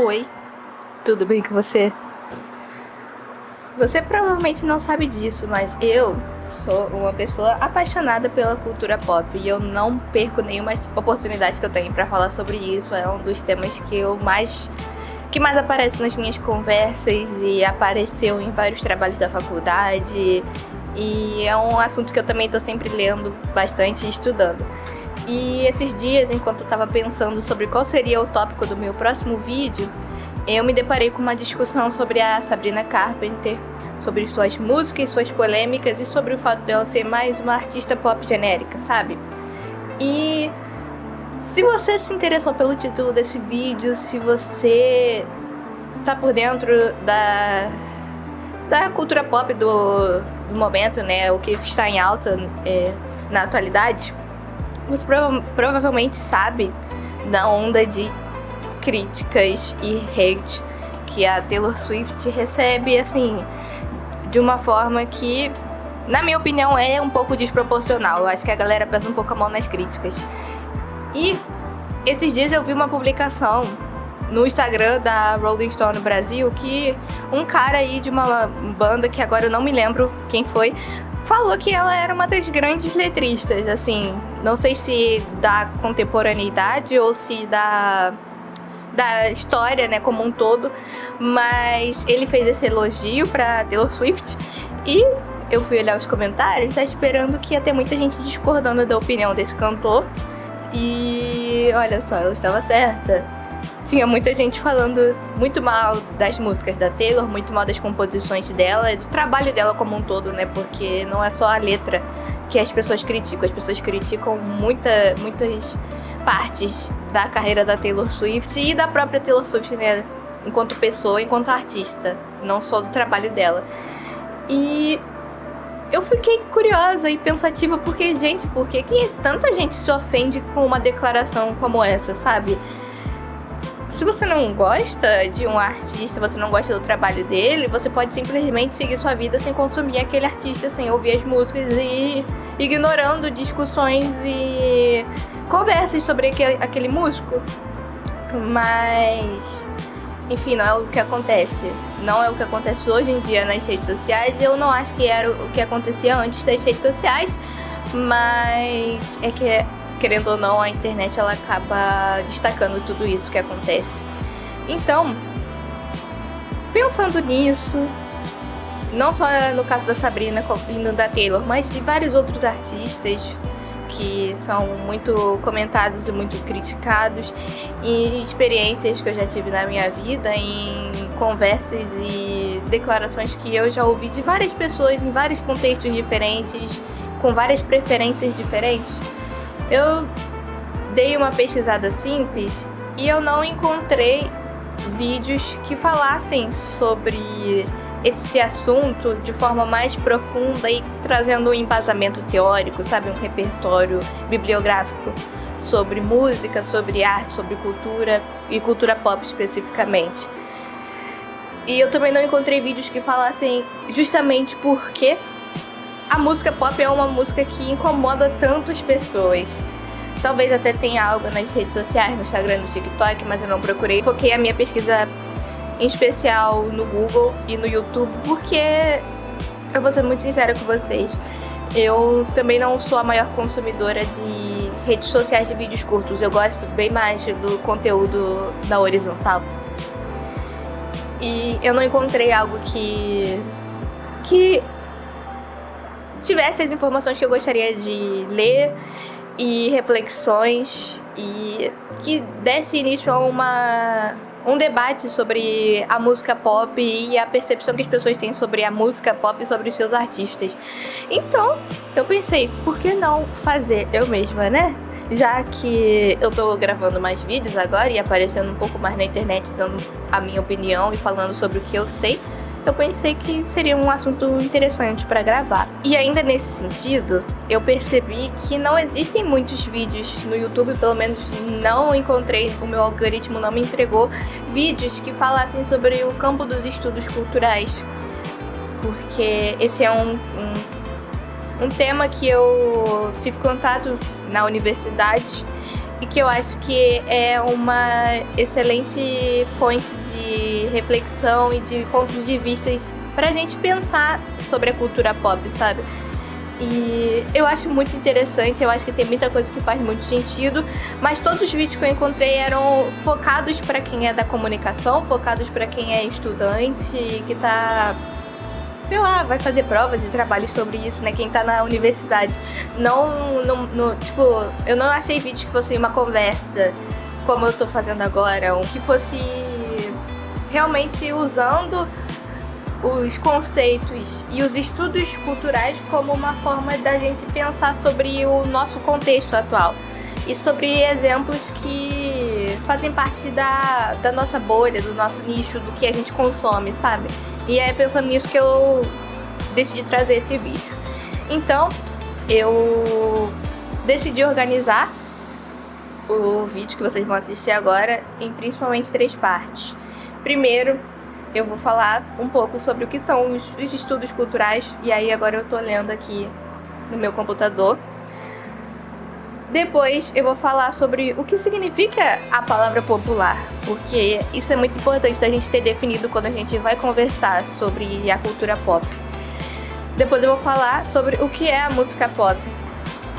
Oi, tudo bem com você? Você provavelmente não sabe disso, mas eu sou uma pessoa apaixonada pela cultura pop e eu não perco nenhuma oportunidade que eu tenho pra falar sobre isso. É um dos temas que mais aparece nas minhas conversas e apareceu em vários trabalhos da faculdade, e é um assunto que eu também tô sempre lendo bastante e estudando. E esses dias, enquanto eu tava pensando sobre qual seria o tópico do meu próximo vídeo, eu me deparei com uma discussão sobre a Sabrina Carpenter, sobre suas músicas, suas polêmicas e sobre o fato dela ser mais uma artista pop genérica, sabe? E se você se interessou pelo título desse vídeo, se você tá por dentro da cultura pop do momento, né, o que está em alta na atualidade, você provavelmente sabe da onda de críticas e hate que a Taylor Swift recebe, assim, de uma forma que, na minha opinião, é um pouco desproporcional. Eu acho que a galera pesa um pouco a mão nas críticas. E esses dias eu vi uma publicação no Instagram da Rolling Stone Brasil que um cara aí de uma banda, que agora eu não me lembro quem foi, falou que ela era uma das grandes letristas, assim, não sei se da contemporaneidade ou se da história, né, como um todo, mas ele fez esse elogio pra Taylor Swift e eu fui olhar os comentários, já esperando que ia ter muita gente discordando da opinião desse cantor, e olha só, eu estava certa. Tinha muita gente falando muito mal das músicas da Taylor, muito mal das composições dela, do trabalho dela como um todo, né? Porque não é só a letra que as pessoas criticam muitas partes da carreira da Taylor Swift e da própria Taylor Swift, né? Enquanto pessoa, enquanto artista, não só do trabalho dela. E eu fiquei curiosa e pensativa porque, gente, por que tanta gente se ofende com uma declaração como essa, sabe? Se você não gosta de um artista, você não gosta do trabalho dele, você pode simplesmente seguir sua vida sem consumir aquele artista, sem ouvir as músicas e ignorando discussões e conversas sobre aquele músico. Mas, enfim, não é o que acontece. Não é o que acontece hoje em dia nas redes sociais. Eu não acho que era o que acontecia antes das redes sociais, mas é que, querendo ou não, a internet ela acaba destacando tudo isso que acontece. Então, pensando nisso, não só no caso da Sabrina e da Taylor, mas de vários outros artistas que são muito comentados e muito criticados, e experiências que eu já tive na minha vida, em conversas e declarações que eu já ouvi de várias pessoas em vários contextos diferentes, com várias preferências diferentes, eu dei uma pesquisada simples e eu não encontrei vídeos que falassem sobre esse assunto de forma mais profunda e trazendo um embasamento teórico, sabe? Um repertório bibliográfico sobre música, sobre arte, sobre cultura e cultura pop especificamente. E eu também não encontrei vídeos que falassem justamente porque a música pop é uma música que incomoda tantas pessoas. Talvez até tenha algo nas redes sociais, no Instagram, no TikTok, mas eu não procurei. Foquei a minha pesquisa em especial no Google e no YouTube, porque eu vou ser muito sincera com vocês, eu também não sou a maior consumidora de redes sociais de vídeos curtos. Eu gosto bem mais do conteúdo na horizontal. E eu não encontrei algo que tivesse as informações que eu gostaria de ler e reflexões, e que desse início a um debate sobre a música pop e a percepção que as pessoas têm sobre a música pop e sobre os seus artistas. Então, eu pensei, por que não fazer eu mesma, né? Já que eu tô gravando mais vídeos agora e aparecendo um pouco mais na internet, dando a minha opinião e falando sobre o que eu sei, eu pensei que seria um assunto interessante para gravar. E ainda nesse sentido, eu percebi que não existem muitos vídeos no YouTube, pelo menos não encontrei, o meu algoritmo não me entregou vídeos que falassem sobre o campo dos estudos culturais, porque esse é um tema que eu tive contato na universidade e que eu acho que é uma excelente fonte de reflexão e de pontos de vista pra gente pensar sobre a cultura pop, sabe? E eu acho muito interessante, eu acho que tem muita coisa que faz muito sentido, mas todos os vídeos que eu encontrei eram focados pra quem é da comunicação, focados pra quem é estudante, que tá, sei lá, vai fazer provas e trabalhos sobre isso, né? Quem tá na universidade. Tipo, eu não achei vídeos que fossem uma conversa, como eu tô fazendo agora, ou que fosse realmente usando os conceitos e os estudos culturais como uma forma da gente pensar sobre o nosso contexto atual e sobre exemplos que fazem parte da nossa bolha, do nosso nicho, do que a gente consome, sabe? E é pensando nisso que eu decidi trazer esse vídeo. Então, eu decidi organizar o vídeo que vocês vão assistir agora em principalmente 3 partes. Primeiro, eu vou falar um pouco sobre o que são os estudos culturais, e aí agora eu tô lendo aqui no meu computador. Depois eu vou falar sobre o que significa a palavra popular, porque isso é muito importante da gente ter definido quando a gente vai conversar sobre a cultura pop. Depois eu vou falar sobre o que é a música pop.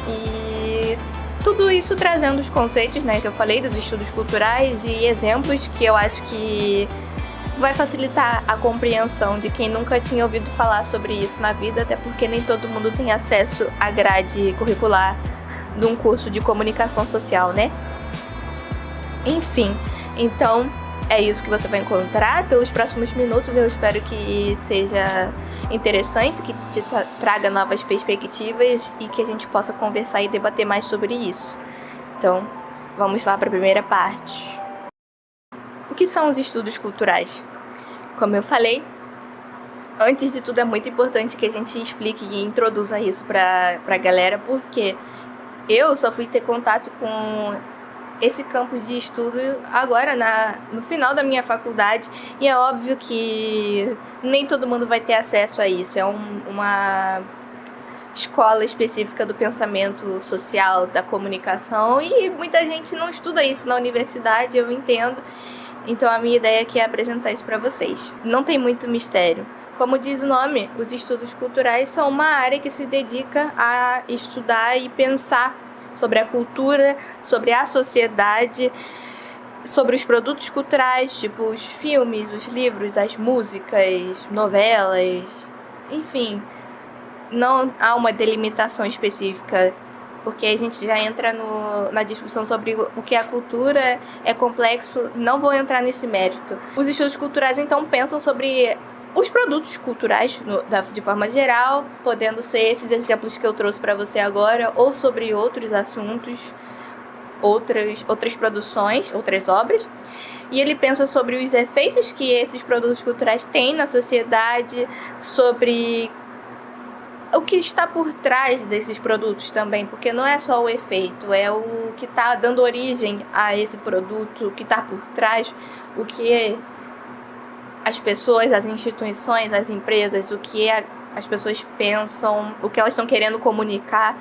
E tudo isso trazendo os conceitos, né, que eu falei, dos estudos culturais e exemplos que eu acho que vai facilitar a compreensão de quem nunca tinha ouvido falar sobre isso na vida, até porque nem todo mundo tem acesso à grade curricular de um curso de comunicação social, né? Enfim, então é isso que você vai encontrar pelos próximos minutos. Eu espero que seja interessante, que te traga novas perspectivas e que a gente possa conversar e debater mais sobre isso. Então, vamos lá para a primeira parte. O que são os estudos culturais? Como eu falei, antes de tudo é muito importante que a gente explique e introduza isso pra galera, porque eu só fui ter contato com esse campus de estudo agora no final da minha faculdade, e é óbvio que nem todo mundo vai ter acesso a isso. É uma escola específica do pensamento social, da comunicação, e muita gente não estuda isso na universidade, eu entendo. Então a minha ideia aqui é apresentar isso para vocês. Não tem muito mistério. Como diz o nome, os estudos culturais são uma área que se dedica a estudar e pensar sobre a cultura, sobre a sociedade, sobre os produtos culturais, tipo os filmes, os livros, as músicas, novelas, enfim. Não há uma delimitação específica, porque a gente já entra na discussão sobre o que é a cultura, é complexo, não vou entrar nesse mérito. Os estudos culturais, então, pensam sobre os produtos culturais de forma geral, podendo ser esses exemplos que eu trouxe para você agora, ou sobre outros assuntos, outras produções, outras obras. E ele pensa sobre os efeitos que esses produtos culturais têm na sociedade, sobre o que está por trás desses produtos também, porque não é só o efeito, é o que está dando origem a esse produto, o que está por trás, o que as pessoas, as instituições, as empresas, o que as pessoas pensam, o que elas estão querendo comunicar.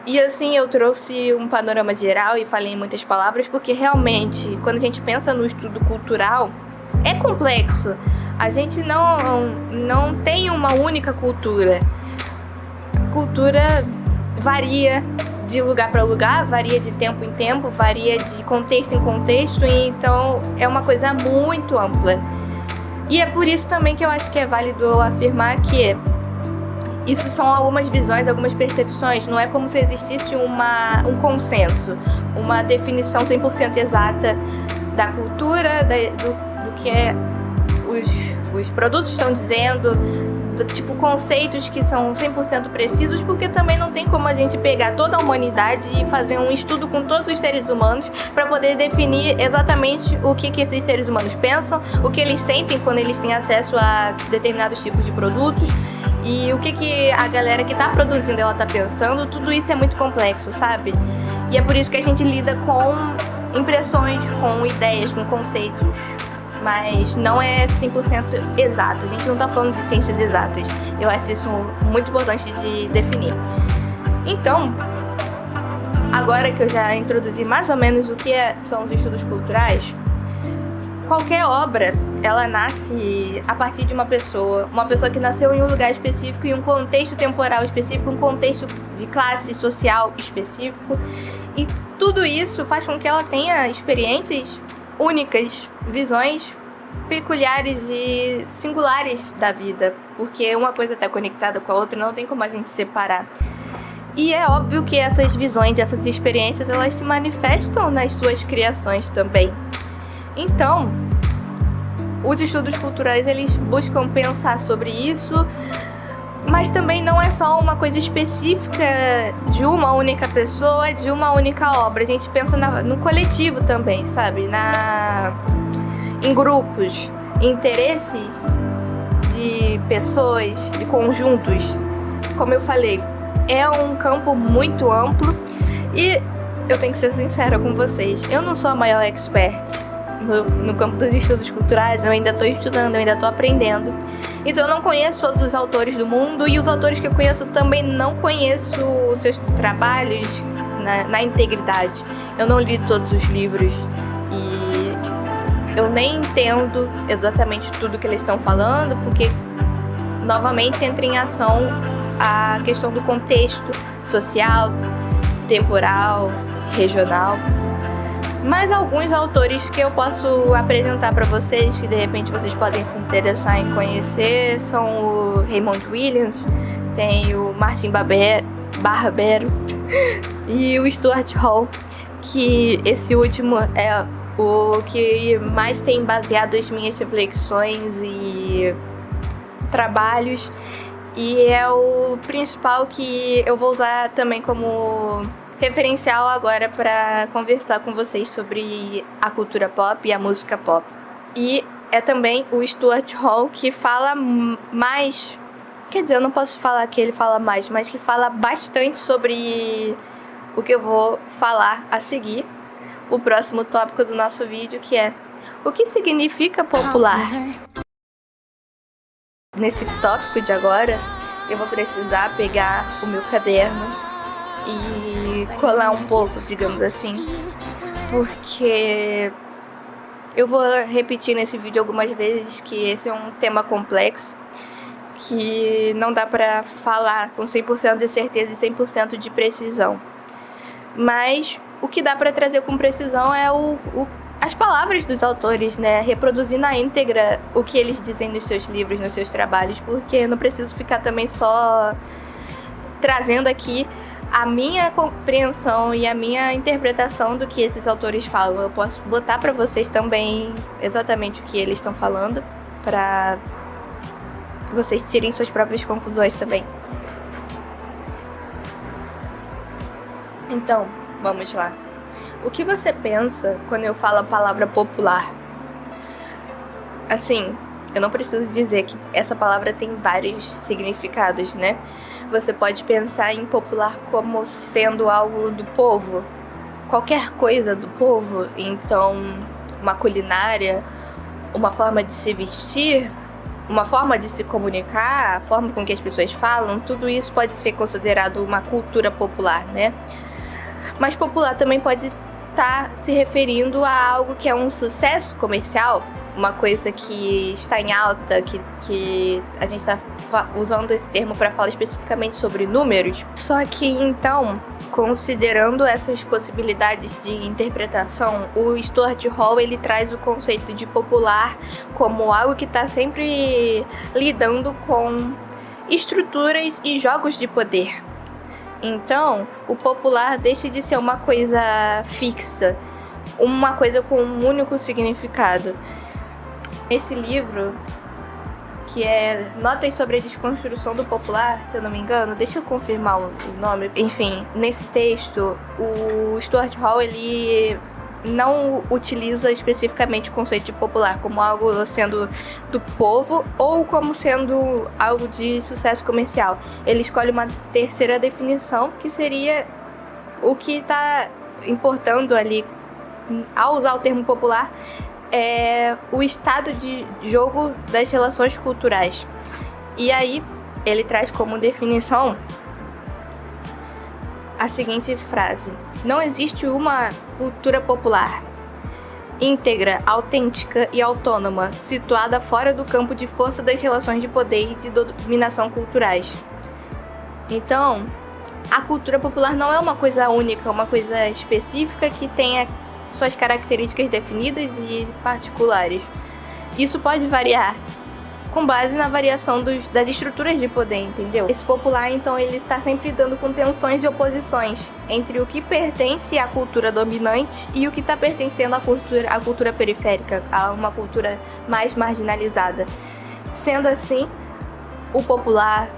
E assim eu trouxe um panorama geral e falei em muitas palavras, porque realmente, quando a gente pensa no estudo cultural, é complexo. A gente não tem uma única cultura. Cultura varia de lugar para lugar, varia de tempo em tempo, varia de contexto em contexto, e então é uma coisa muito ampla. E é por isso também que eu acho que é válido eu afirmar que isso são algumas visões, algumas percepções, não é como se existisse um consenso, uma definição 100% exata da cultura, do que os produtos estão dizendo, tipo conceitos que são 100% precisos, porque também não tem como a gente pegar toda a humanidade e fazer um estudo com todos os seres humanos para poder definir exatamente o que esses seres humanos pensam, o que eles sentem quando eles têm acesso a determinados tipos de produtos e o que a galera que está produzindo ela está pensando. Tudo isso é muito complexo, sabe? E é por isso que a gente lida com impressões, com ideias, com conceitos, mas não é 100% exato. A gente não tá falando de ciências exatas. Eu acho isso muito importante de definir. Então, agora que eu já introduzi mais ou menos o que são os estudos culturais, qualquer obra, ela nasce a partir de uma pessoa que nasceu em um lugar específico, em um contexto temporal específico, um contexto de classe social específico, e tudo isso faz com que ela tenha experiências únicas, visões peculiares e singulares da vida, porque uma coisa está conectada com a outra, não tem como a gente separar. E é óbvio que essas visões, essas experiências, elas se manifestam nas suas criações também. Então, os estudos culturais, eles buscam pensar sobre isso, mas também não é só uma coisa específica de uma única pessoa, de uma única obra. A gente pensa no coletivo também, sabe? Em grupos, interesses de pessoas, de conjuntos. Como eu falei, é um campo muito amplo e eu tenho que ser sincera com vocês, eu não sou a maior expert no campo dos estudos culturais, eu ainda estou estudando, eu ainda estou aprendendo. Então eu não conheço todos os autores do mundo, e os autores que eu conheço também não conheço os seus trabalhos na integridade. Eu não li todos os livros e eu nem entendo exatamente tudo que eles estão falando, porque novamente entra em ação a questão do contexto social, temporal, regional. Mas alguns autores que eu posso apresentar para vocês, que de repente vocês podem se interessar em conhecer, são o Raymond Williams, tem o Martin Barbero e o Stuart Hall, que esse último é o que mais tem baseado as minhas reflexões e trabalhos, e é o principal que eu vou usar também como referencial agora para conversar com vocês sobre a cultura pop e a música pop. E é também o Stuart Hall, que fala mais, quer dizer, eu não posso falar que ele fala mais, mas que fala bastante sobre o que eu vou falar a seguir, o próximo tópico do nosso vídeo, que é o que significa popular. Nesse tópico de agora, eu vou precisar pegar o meu caderno e colar um pouco, digamos assim, porque eu vou repetir nesse vídeo algumas vezes que esse é um tema complexo, que não dá pra falar com 100% de certeza e 100% de precisão. Mas o que dá pra trazer com precisão é as palavras dos autores, né? Reproduzir na íntegra o que eles dizem nos seus livros, nos seus trabalhos, porque eu não preciso ficar também só trazendo aqui a minha compreensão e a minha interpretação do que esses autores falam. Eu posso botar pra vocês também exatamente o que eles estão falando, pra vocês tirem suas próprias conclusões também. Então, vamos lá. O que você pensa quando eu falo a palavra popular? Assim, eu não preciso dizer que essa palavra tem vários significados, né? Você pode pensar em popular como sendo algo do povo, qualquer coisa do povo. Então, uma culinária, uma forma de se vestir, uma forma de se comunicar, a forma com que as pessoas falam, tudo isso pode ser considerado uma cultura popular, né? Mas popular também pode estar se referindo a algo que é um sucesso comercial, uma coisa que está em alta, que a gente está usando esse termo para falar especificamente sobre números. Só que então, considerando essas possibilidades de interpretação, o Stuart Hall ele traz o conceito de popular como algo que está sempre lidando com estruturas e jogos de poder. Então, o popular deixa de ser uma coisa fixa, uma coisa com um único significado. Esse livro, que é Notas sobre a Desconstrução do Popular, se eu não me engano, deixa eu confirmar o nome. Enfim, nesse texto, o Stuart Hall, ele não utiliza especificamente o conceito de popular como algo sendo do povo ou como sendo algo de sucesso comercial. Ele escolhe uma terceira definição, que seria o que está importando ali ao usar o termo popular, é o estado de jogo das relações culturais. E aí ele traz como definição a seguinte frase: não existe uma cultura popular íntegra, autêntica e autônoma, situada fora do campo de força das relações de poder e de dominação culturais. Então, a cultura popular não é uma coisa única, uma coisa específica que tenha suas características definidas e particulares. Isso pode variar com base na variação das estruturas de poder, entendeu? Esse popular, então, ele está sempre lidando com tensões e oposições entre o que pertence à cultura dominante e o que está pertencendo à cultura periférica, a uma cultura mais marginalizada. Sendo assim, o popular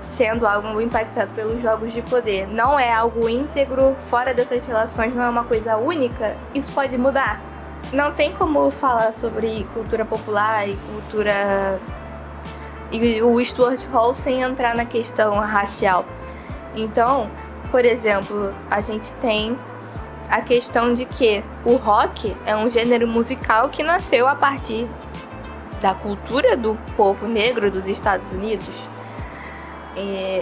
sendo algo impactado pelos jogos de poder, não é algo íntegro, fora dessas relações, não é uma coisa única, isso pode mudar. Não tem como falar sobre cultura popular e cultura e o Stuart Hall sem entrar na questão racial. Então, por exemplo, a gente tem a questão de que o rock é um gênero musical que nasceu a partir da cultura do povo negro dos Estados Unidos.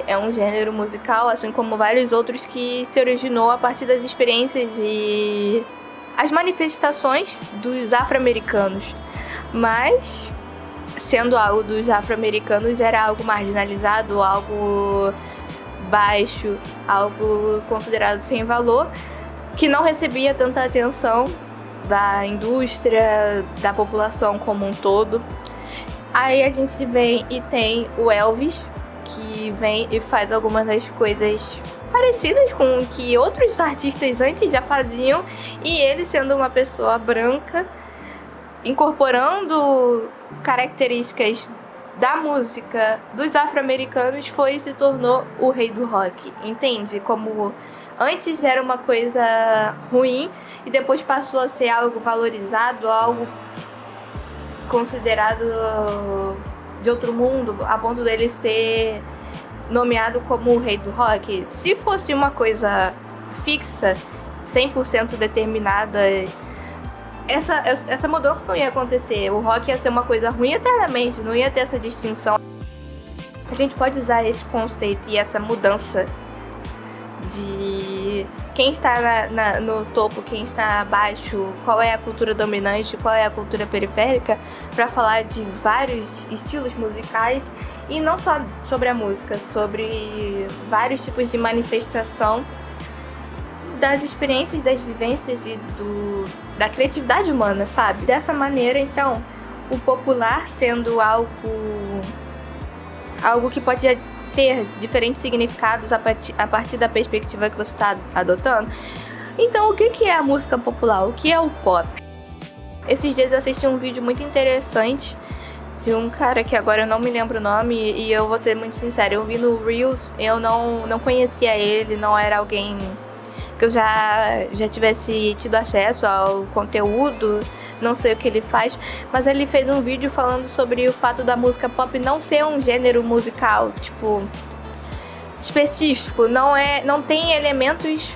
É um gênero musical, assim como vários outros, que se originou a partir das experiências e as manifestações dos afro-americanos. Mas, sendo algo dos afro-americanos, era algo marginalizado, algo baixo, algo considerado sem valor, que não recebia tanta atenção da indústria, da população como um todo. Aí a gente vem e tem o Elvis, que vem e faz algumas das coisas parecidas com o que outros artistas antes já faziam, e ele, sendo uma pessoa branca, incorporando características da música dos afro-americanos, foi e se tornou o rei do rock, entende? Como antes era uma coisa ruim e depois passou a ser algo valorizado, algo considerado de outro mundo, a ponto dele ser nomeado como o rei do rock. Se fosse uma coisa fixa, 100% determinada, essa mudança não ia acontecer. O rock ia ser uma coisa ruim eternamente, não ia ter essa distinção. A gente pode usar esse conceito e essa mudança de quem está no topo, quem está abaixo, qual é a cultura dominante, qual é a cultura periférica, para falar de vários estilos musicais, e não só sobre a música, sobre vários tipos de manifestação das experiências, das vivências e da criatividade humana, sabe? Dessa maneira, então, o popular sendo algo que pode ter diferentes significados a partir da perspectiva que você está adotando. Então, o que é a música popular? O que é o pop? Esses dias eu assisti um vídeo muito interessante de um cara que agora eu não me lembro o nome, e eu vou ser muito sincera, eu vi no Reels, eu não conhecia ele, não era alguém que eu já tivesse tido acesso ao conteúdo, não sei o que ele faz, mas ele fez um vídeo falando sobre o fato da música pop não ser um gênero musical, tipo, específico, não tem elementos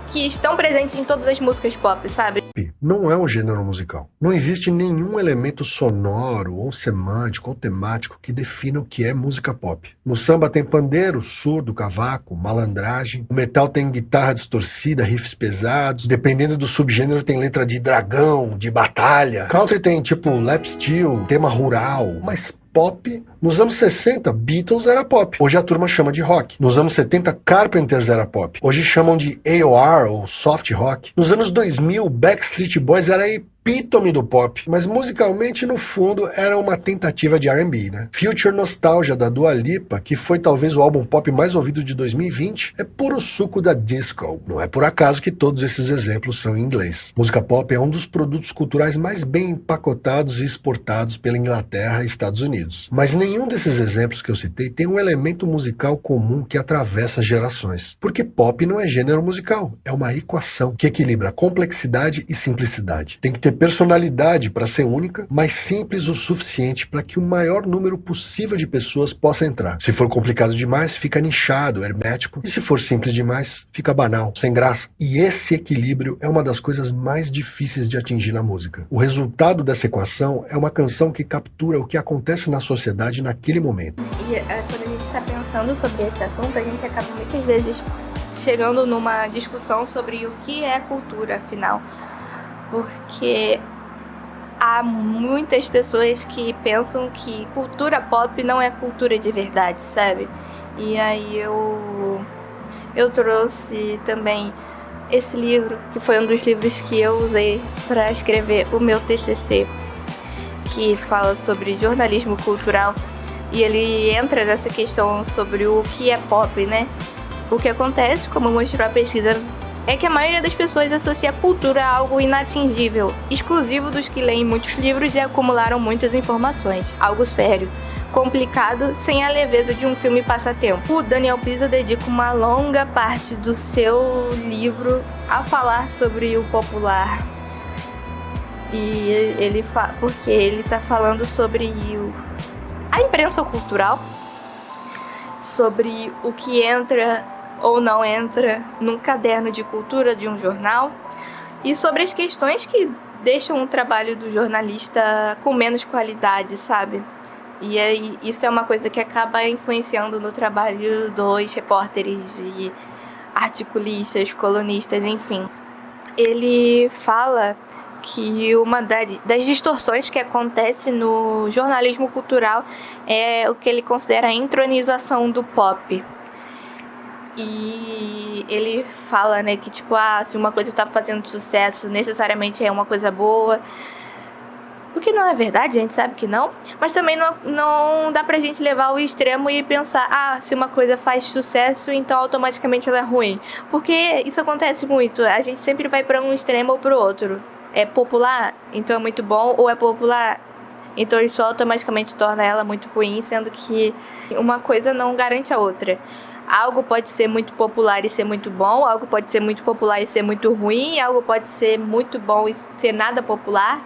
que estão presentes em todas as músicas pop, sabe? Não é um gênero musical. Não existe nenhum elemento sonoro, ou semântico, ou temático que defina o que é música pop. No samba tem pandeiro, surdo, cavaco, malandragem. O metal tem guitarra distorcida, riffs pesados. Dependendo do subgênero tem letra de dragão, de batalha. Country tem tipo lap steel, tema rural. Mas pop, nos anos 60, Beatles era pop. Hoje a turma chama de rock. Nos anos 70, Carpenters era pop. Hoje chamam de AOR, ou soft rock. Nos anos 2000, Backstreet Boys era epítome do pop, mas musicalmente, no fundo, era uma tentativa de R&B, né? Future Nostalgia, da Dua Lipa, que foi talvez o álbum pop mais ouvido de 2020, é puro suco da disco. Não é por acaso que todos esses exemplos são em inglês. Música pop é um dos produtos culturais mais bem empacotados e exportados pela Inglaterra e Estados Unidos. Mas nenhum desses exemplos que eu citei tem um elemento musical comum que atravessa gerações. Porque pop não é gênero musical, é uma equação que equilibra complexidade e simplicidade. Tem que ter personalidade para ser única, mas simples o suficiente para que o maior número possível de pessoas possa entrar. Se for complicado demais, fica nichado, hermético, e se for simples demais, fica banal, sem graça. E esse equilíbrio é uma das coisas mais difíceis de atingir na música. O resultado dessa equação é uma canção que captura o que acontece na sociedade naquele momento. E quando a gente está pensando sobre esse assunto, a gente acaba muitas vezes chegando numa discussão sobre o que é cultura, afinal. Porque há muitas pessoas que pensam que cultura pop não é cultura de verdade, sabe? E aí eu trouxe também esse livro, que foi um dos livros que eu usei para escrever o meu TCC, que fala sobre jornalismo cultural. E ele entra nessa questão sobre o que é pop, né? O que acontece, como mostrou a pesquisa, é que a maioria das pessoas associa a cultura a algo inatingível, exclusivo dos que leem muitos livros e acumularam muitas informações. Algo sério, complicado, sem a leveza de um filme passatempo. O Daniel Pisa dedica uma longa parte do seu livro a falar sobre o popular. E porque ele está falando sobre a imprensa cultural, sobre o que entra ou não entra num caderno de cultura de um jornal e sobre as questões que deixam o trabalho do jornalista com menos qualidade, sabe? E aí, isso é uma coisa que acaba influenciando no trabalho dos repórteres e articulistas, colunistas, enfim. Ele fala que uma das distorções que acontece no jornalismo cultural é o que ele considera a entronização do pop. E ele fala, né, que tipo, se uma coisa está fazendo sucesso, necessariamente é uma coisa boa. O que não é verdade, a gente sabe que não. Mas também não dá pra gente levar ao extremo e pensar, se uma coisa faz sucesso, então automaticamente ela é ruim. Porque isso acontece muito, a gente sempre vai pra um extremo ou pro outro. É popular, então é muito bom, ou é popular, então isso automaticamente torna ela muito ruim, sendo que uma coisa não garante a outra. Algo pode ser muito popular e ser muito bom, algo pode ser muito popular e ser muito ruim, algo pode ser muito bom e ser nada popular,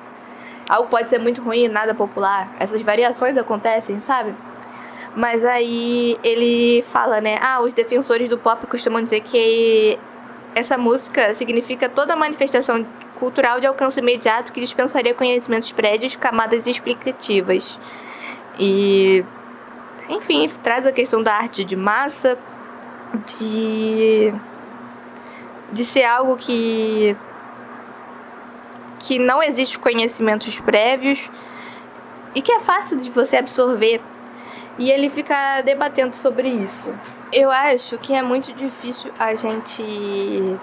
algo pode ser muito ruim e nada popular. Essas variações acontecem, sabe? Mas aí ele fala, né, os defensores do pop costumam dizer que essa música significa toda manifestação cultural de alcance imediato que dispensaria conhecimentos prévios, camadas explicativas. E, enfim, traz a questão da arte de massa, de ser algo que não existe conhecimentos prévios e que é fácil de você absorver. E ele fica debatendo sobre isso. Eu acho que é muito difícil a gente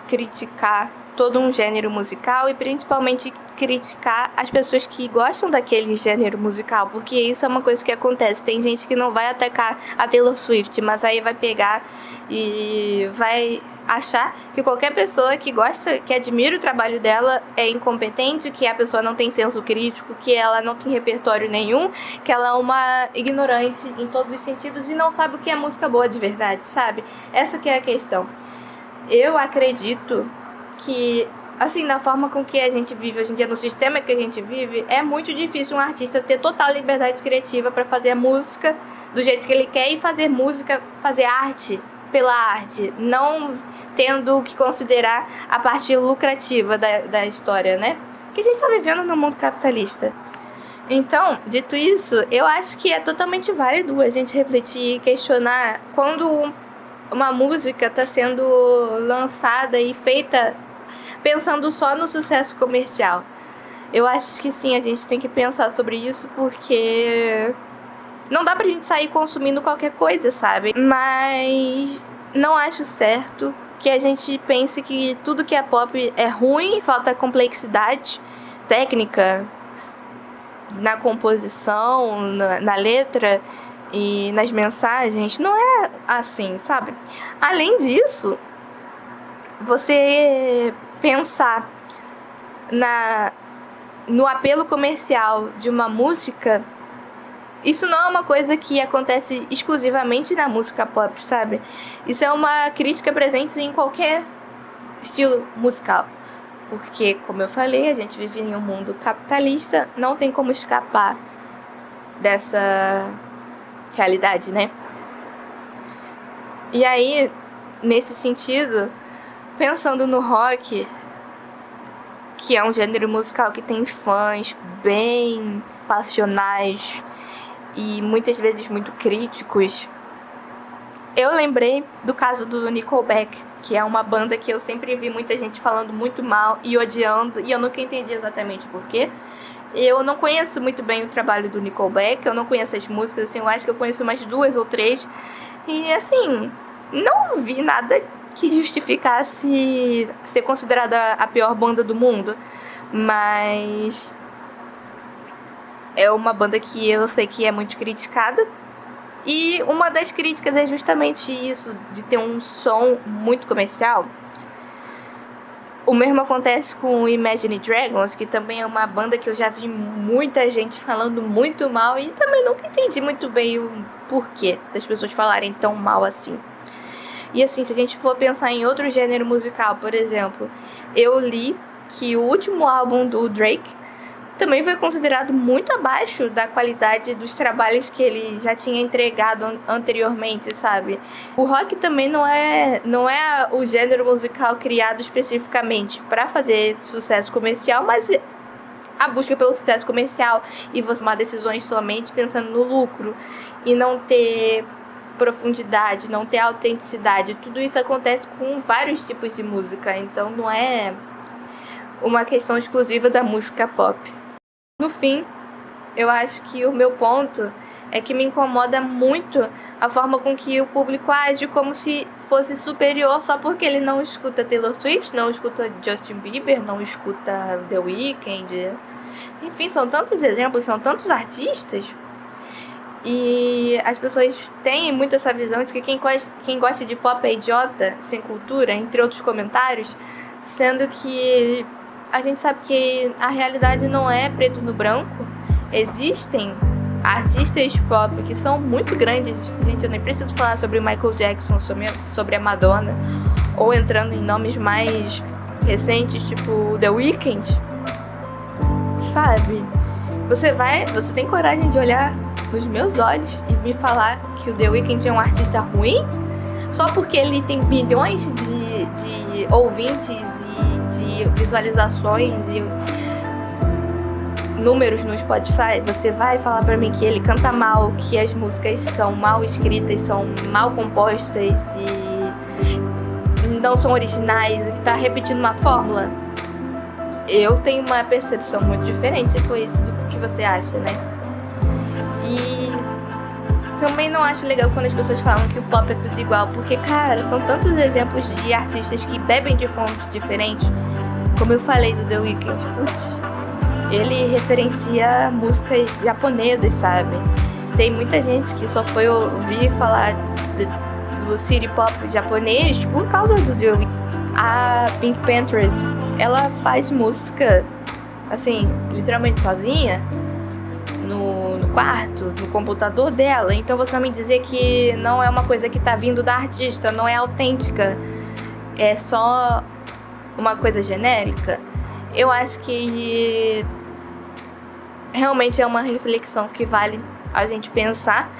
criticar todo um gênero musical e principalmente criticar as pessoas que gostam daquele gênero musical, porque isso é uma coisa que acontece. Tem gente que não vai atacar a Taylor Swift, mas aí vai pegar e vai achar que qualquer pessoa que gosta, que admira o trabalho dela é incompetente, que a pessoa não tem senso crítico, que ela não tem repertório nenhum, que ela é uma ignorante em todos os sentidos e não sabe o que é música boa de verdade, sabe? Essa que é a questão. Eu acredito que, assim, na forma com que a gente vive hoje em dia, no sistema que a gente vive, é muito difícil um artista ter total liberdade criativa para fazer a música do jeito que ele quer e fazer música, fazer arte pela arte, não tendo que considerar a parte lucrativa da história, né? Que a gente está vivendo no mundo capitalista. Então, dito isso, eu acho que é totalmente válido a gente refletir e questionar quando uma música está sendo lançada e feita pensando só no sucesso comercial. Eu acho que sim, a gente tem que pensar sobre isso, porque não dá pra gente sair consumindo qualquer coisa, sabe? Mas não acho certo que a gente pense que tudo que é pop é ruim, falta complexidade técnica na composição, na letra e nas mensagens. Não é assim, sabe? Além disso, você pensar no apelo comercial de uma música, isso não é uma coisa que acontece exclusivamente na música pop, sabe? Isso é uma crítica presente em qualquer estilo musical. Porque, como eu falei, a gente vive em um mundo capitalista, não tem como escapar dessa realidade, né? E aí, nesse sentido, pensando no rock, que é um gênero musical que tem fãs bem passionais e muitas vezes muito críticos, Eu lembrei do caso do Nickelback, que é uma banda que eu sempre vi muita gente falando muito mal e odiando, e eu nunca entendi exatamente por quê. Eu não conheço muito bem o trabalho do Nickelback, eu não conheço as músicas, assim, eu acho que eu conheço umas 2 ou 3. E, assim, não vi nada que justificasse ser considerada a pior banda do mundo. Mas é uma banda que eu sei que é muito criticada. E uma das críticas é justamente isso, de ter um som muito comercial. O mesmo acontece com Imagine Dragons, que também é uma banda que eu já vi muita gente falando muito mal e também nunca entendi muito bem o porquê das pessoas falarem tão mal assim. E assim, se a gente for pensar em outro gênero musical, por exemplo, eu li que o último álbum do Drake também foi considerado muito abaixo da qualidade dos trabalhos que ele já tinha entregado anteriormente, sabe? O rock também não é o gênero musical criado especificamente para fazer sucesso comercial, mas a busca pelo sucesso comercial e você tomar decisões somente pensando no lucro e não ter profundidade, não ter autenticidade. Tudo isso acontece com vários tipos de música, então não é uma questão exclusiva da música pop. No fim, eu acho que o meu ponto é que me incomoda muito a forma com que o público age como se fosse superior só porque ele não escuta Taylor Swift, não escuta Justin Bieber, não escuta The Weeknd. Enfim, são tantos exemplos, são tantos artistas. E as pessoas têm muito essa visão de que quem gosta de pop é idiota, sem cultura, entre outros comentários, sendo que a gente sabe que a realidade não é preto no branco. Existem artistas pop que são muito grandes. Gente, eu nem preciso falar sobre Michael Jackson, sobre a Madonna, ou entrando em nomes mais recentes, tipo The Weeknd. Sabe? Você tem coragem de olhar nos meus olhos e me falar que o The Weeknd é um artista ruim? Só porque ele tem bilhões de ouvintes e de visualizações e números no Spotify, você vai falar pra mim que ele canta mal, que as músicas são mal escritas, são mal compostas e não são originais, e que tá repetindo uma fórmula? Eu tenho uma percepção muito diferente, se foi isso do que você acha, né? E também não acho legal quando as pessoas falam que o pop é tudo igual, porque, cara, são tantos exemplos de artistas que bebem de fontes diferentes. Como eu falei do The Weeknd, putz, ele referencia músicas japonesas, sabe? Tem muita gente que só foi ouvir falar do city pop japonês por causa do The Weeknd. A Pink Panthers, ela faz música, assim, literalmente sozinha, no quarto, no computador dela. Então você vai me dizer que não é uma coisa que tá vindo da artista, não é autêntica, é só uma coisa genérica? Eu acho que realmente é uma reflexão que vale a gente pensar.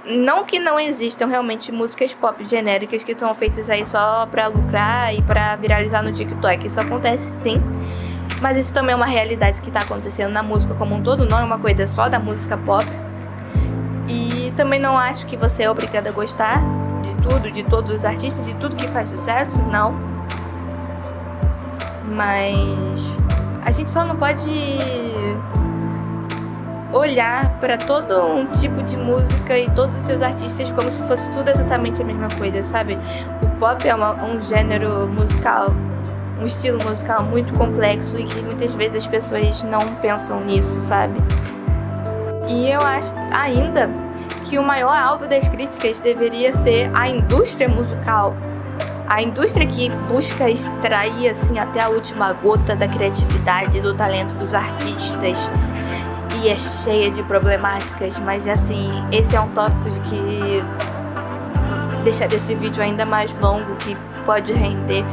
Não que não existam realmente músicas pop genéricas que estão feitas aí só pra lucrar e pra viralizar no TikTok. Isso acontece sim, mas isso também é uma realidade que tá acontecendo na música como um todo, não é uma coisa só da música pop. E também não acho que você é obrigada a gostar de tudo, de todos os artistas, de tudo que faz sucesso, não. Mas a gente só não pode olhar para todo um tipo de música e todos os seus artistas como se fosse tudo exatamente a mesma coisa, sabe? O pop é um gênero musical, um estilo musical muito complexo e que muitas vezes as pessoas não pensam nisso, sabe? E eu acho ainda que o maior alvo das críticas deveria ser a indústria musical. A indústria que busca extrair assim, até a última gota da criatividade e do talento dos artistas. E é cheia de problemáticas, mas assim, esse é um tópico de que deixar esse vídeo ainda mais longo, que pode render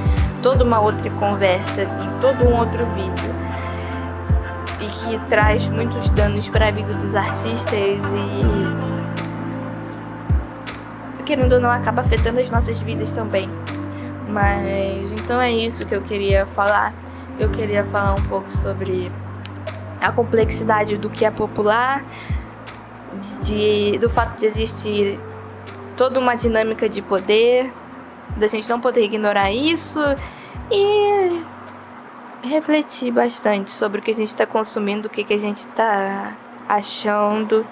toda uma outra conversa em todo um outro vídeo. E que traz muitos danos para a vida dos artistas e, querendo ou não, acaba afetando as nossas vidas também. Mas então é isso que eu queria falar. Eu queria falar um pouco sobre a complexidade do que é popular, do fato de existir toda uma dinâmica de poder, da gente não poder ignorar isso e refletir bastante sobre o que a gente está consumindo, o que a gente está achando.